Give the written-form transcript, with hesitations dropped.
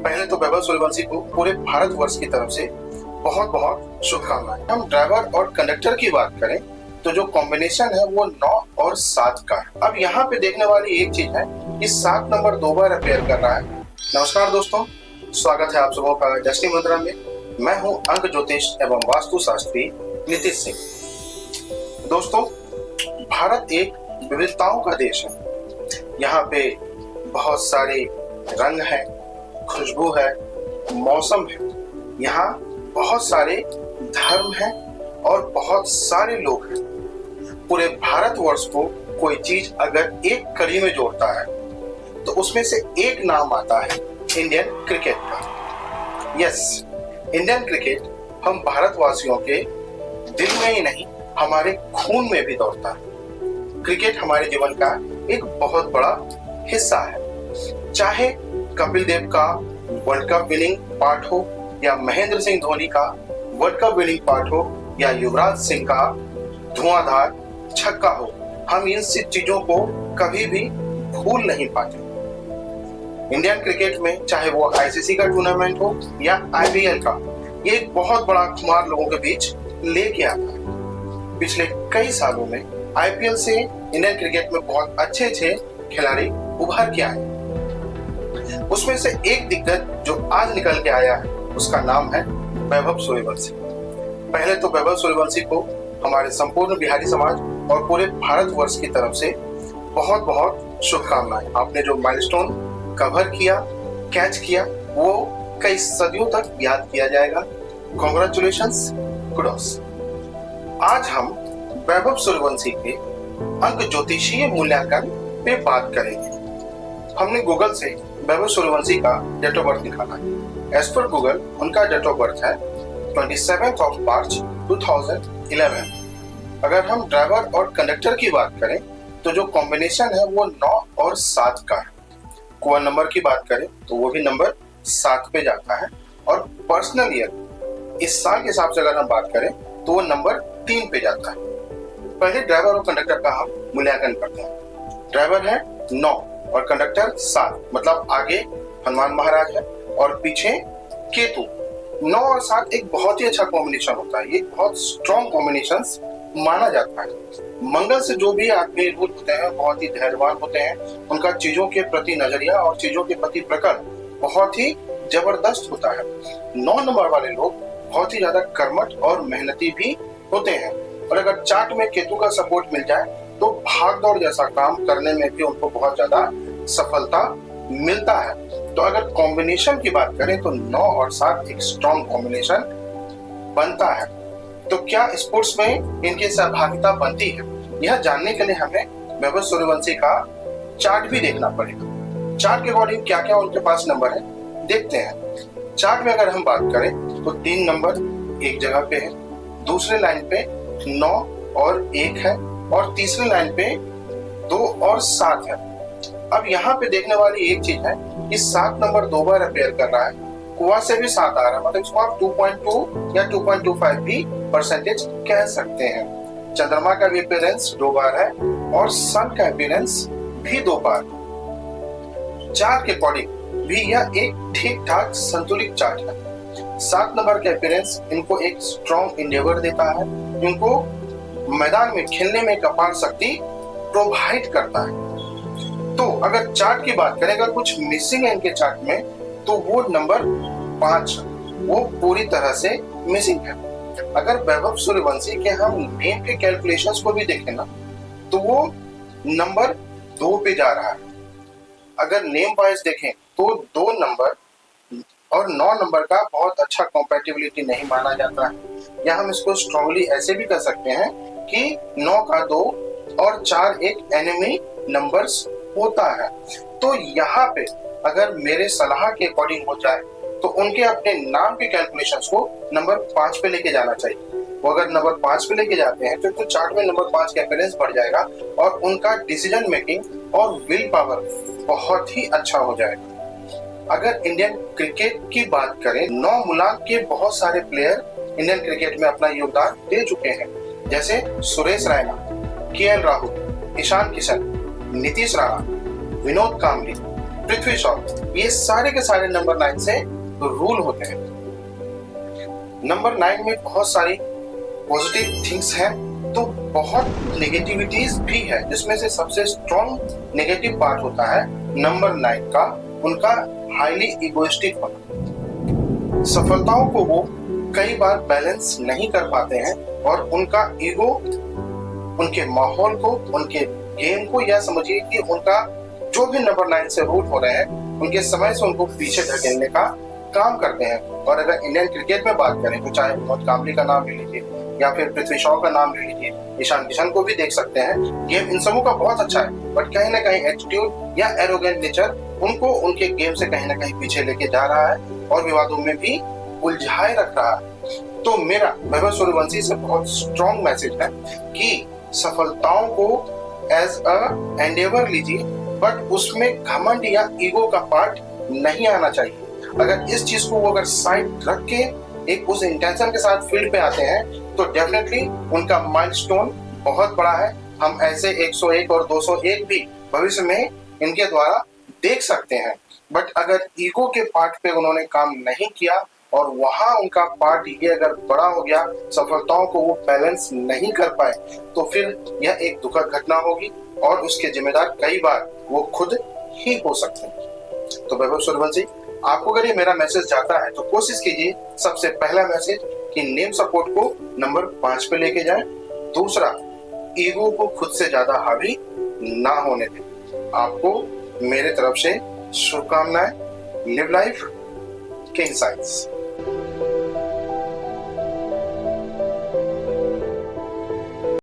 पहले तो वैभव सूर्यवंशी को पूरे भारतवर्ष की तरफ से बहुत बहुत शुभकामनाएं। हम ड्राइवर और कंडक्टर की बात करें तो जो कॉम्बिनेशन है वो 9 और 7 का है। अब यहाँ पे देखने वाली एक चीज है कि 7 नंबर 2 बार अपेयर कर रहा है। नमस्कार दोस्तों, स्वागत है आप सबों का डेस्टिनी मंत्रा में। मैं हूँ अंक ज्योतिष एवं वास्तु शास्त्री नीतीश सिंह। दोस्तों, भारत एक विविधताओं का देश है। यहाँ पे बहुत सारे रंग है, खुशबू है, मौसम है। यहाँ बहुत सारे धर्म हैं और बहुत सारे लोग हैं। पूरे भारतवर्ष को कोई चीज अगर एक कड़ी में जोड़ता है तो उसमें से एक नाम आता है इंडियन क्रिकेट का। यस, इंडियन क्रिकेट हम भारतवासियों के दिल में ही नहीं, हमारे खून में भी दौड़ता है। क्रिकेट हमारे जीवन का एक बहुत बड़ा हिस्सा है। चाहे कपिल देव का वर्ल्ड कप विनिंग पार्ट हो, या महेंद्र सिंह धोनी का वर्ल्ड कप विनिंग पार्ट हो, या युवराज सिंह का धुआंधार छक्का हो, हम इन सब चीजों को कभी भी भूल नहीं पाते। इंडियन क्रिकेट में चाहे वो आईसीसी का टूर्नामेंट हो या आईपीएल का, ये एक बहुत बड़ा खुमार लोगों के बीच लेके आता है। पिछले कई सालों में आईपीएल से इंडियन क्रिकेट में बहुत अच्छे अच्छे खिलाड़ी उभर के आए। उसमें से एक दिग्गज जो आज निकल के आया है उसका नाम है वैभव सूर्यवंशी। पहले तो वैभव सूर्यवंशी को हमारे संपूर्ण बिहारी समाज और पूरे भारतवर्ष की तरफ से बहुत बहुत शुभकामनाएं। आपने जो माइलस्टोन कवर किया, कैच किया, वो कई सदियों तक याद किया जाएगा। Congratulations, kudos. आज हम वैभव सूर्यवंशी के अंक ज्योतिषीय मूल्यांकन पे बात करेंगे। हमने गूगल से वैभव सूर्यवंशी का डेट ऑफ बर्थ निकाला है। एज पर गूगल उनका डेट ऑफ बर्थ है 27 मार्च 2011। अगर हम ड्राइवर और कंडक्टर की बात करें तो जो कॉम्बिनेशन है वो 9 और 7 का है। कुआं नंबर की बात करें तो वो भी नंबर 7 पे जाता है। और पर्सनल ईयर, इस साल के हिसाब से अगर हम बात करें तो वो नंबर 3 पे जाता है। पहले ड्राइवर और कंडक्टर का हम मूल्यांकन करते हैं। ड्राइवर है 9 और कंडक्टर 7, मतलब आगे हनुमान महाराज है और पीछे केतु। 9 और 7 एक बहुत ही अच्छा कॉम्बिनेशन होता है। ये बहुत स्ट्रॉन्ग कॉम्बिनेशन माना जाता है। मंगल से जो भी आदमी रूल होते हैं बहुत ही धैर्यवान होते हैं। उनका चीजों के प्रति नजरिया और चीजों के प्रति प्रकट बहुत ही जबरदस्त होता है। 9 नंबर वाले लोग बहुत ही ज्यादा कर्मठ और मेहनती भी होते हैं। और अगर चार्ट में केतु का सपोर्ट मिल जाए तो भाग दौड़ जैसा काम करने में भी उनको बहुत ज्यादा सफलता मिलता है। तो अगर कॉम्बिनेशन की बात करें तो 9 और 7 एक स्ट्रॉन्ग कॉम्बिनेशन बनता है। तो क्या स्पोर्ट्स में इनकी सहभागिता बनती है, यह जानने के लिए हमें वैभव सूर्यवंशी का चार्ट भी देखना पड़ेगा। चार्ट के अकॉर्डिंग क्या क्या उनके पास नंबर है देखते हैं। चार्ट में अगर हम बात करें तो 3 नंबर एक जगह पे है, दूसरे लाइन पे 9 और 1 है, और तीसरी लाइन पे 2 और 7 है। अब यहाँ पे देखने वाली एक चीज है कि 7 नंबर 2 बार अपेयर कर रहा है। कुआ से भी 7 आ रहा है, मतलब इसको आप 2.2 या 2.25 भी परसेंटेज कह सकते हैं। चंद्रमा का भी अपीयरेंस 2 बार है और सन का अपीयरेंस भी 2 बार। चार्ट के अकॉर्डिंग भी यह एक ठीक ठाक संतुलित चार्ट है। 7 नंबर के अपीयरेंस इनको एक स्ट्रॉन्ग इंडेवर देता है, इनको मैदान में खेलने में एक अपार शक्ति प्रोवाइड करता है। तो अगर चार्ट की बात करें, अगर कुछ मिसिंग है इनके चार्ट में तो वो नंबर 5 वो पूरी तरह से मिसिंग है। अगर वैभव सूर्यवंशी के हम नेम के कैलकुलेशंस को भी देखें ना तो वो नंबर 2 पे जा रहा है। अगर नेम वाइज देखें तो 2 नंबर और 9 नंबर का बहुत अच्छा कॉम्पैटिबिलिटी नहीं माना जाता है। या हम इसको स्ट्रांगली ऐसे भी कर सकते हैं कि 9 का 2 और 4 एक एनिमी नंबर्स होता है। तो यहाँ पे अगर मेरे सलाह के अकॉर्डिंग हो जाए तो उनके अपने नाम के कैलकुलेशंस को नंबर 5 पे लेके जाना चाहिए। वो अगर नंबर 5 पे लेके जाते हैं तो चार्ट में नंबर 5 का अपीयरेंस बढ़ जाएगा और उनका डिसीजन मेकिंग और विल पावर बहुत ही अच्छा हो जाएगा। अगर इंडियन क्रिकेट की बात करें, 9 मुल्क के बहुत सारे प्लेयर इंडियन क्रिकेट में अपना योगदान दे चुके हैं, जैसे सुरेश रैना, केएल राहुल, ईशान किशन, नीतीश राणा, विनोद कांबली, पृथ्वी शॉ, ये सारे के सारे नंबर 9 से रूल होते हैं। नंबर 9 में बहुत सारी पॉजिटिव थिंग्स हैं तो बहुत नेगेटिविटीज भी है, जिसमें से सबसे स्ट्रॉन्ग नेगेटिव पार्ट होता है नंबर 9 का उनका हाईली इगोइस्टिक होना। सफलताओं को वो कई बार बैलेंस नहीं कर पाते हैं और उनका ईगो उनके माहौल को, उनके गेम को, या समझिए कि उनका जो भी नंबर 9 से रूट हो रहे हैं उनके समय से उनको पीछे धकेलने का काम करते हैं। और अगर इंडियन क्रिकेट में बात करें तो चाहे विनोद कांबली का नाम ले लीजिए या फिर पृथ्वी शॉ का नाम ले लीजिए, ईशान किशन को भी देख सकते हैं। गेम इन सबों का बहुत अच्छा है, बट कहीं ना कहीं एटीट्यूड या एरोगेंट नेचर उनको उनके गेम से कहीं ना कहीं पीछे लेके जा रहा है और विवादों में भी उलझाए रख रहा है। तो मेरा वैभव सूर्यवंशी से बहुत स्ट्रॉन्ग मैसेज है कि सफलताओं को एज अ एंडेवर लीजिए, बट उसमें घमंड या ईगो का पार्ट नहीं आना चाहिए। अगर इस चीज को वो अगर साइड रख के एक उस इंटेंशन के साथ फील्ड पे आते हैं तो डेफिनेटली उनका माइलस्टोन बहुत बड़ा है। हम ऐसे 101 और 201 भी भविष्य में इनके द्वारा देख सकते हैं। बट अगर ईगो के पार्ट पे उन्होंने काम नहीं किया और वहां उनका पार्ट ये अगर बड़ा हो गया, सफलताओं को वो बैलेंस नहीं कर पाए, तो फिर यह एक दुखद घटना होगी और उसके जिम्मेदार कई बार वो खुद ही हो सकते हैं। तो वैभव सूर्यवंशी, आपको अगर ये मेरा मैसेज जाता है तो कोशिश कीजिए सबसे पहला मैसेज कि नेम सपोर्ट को नंबर 5 पे लेके जाएं। दूसरा, ईगो को खुद से ज्यादा हावी ना होने दें। आपको मेरे तरफ से शुभकामनाएं। Live life king size.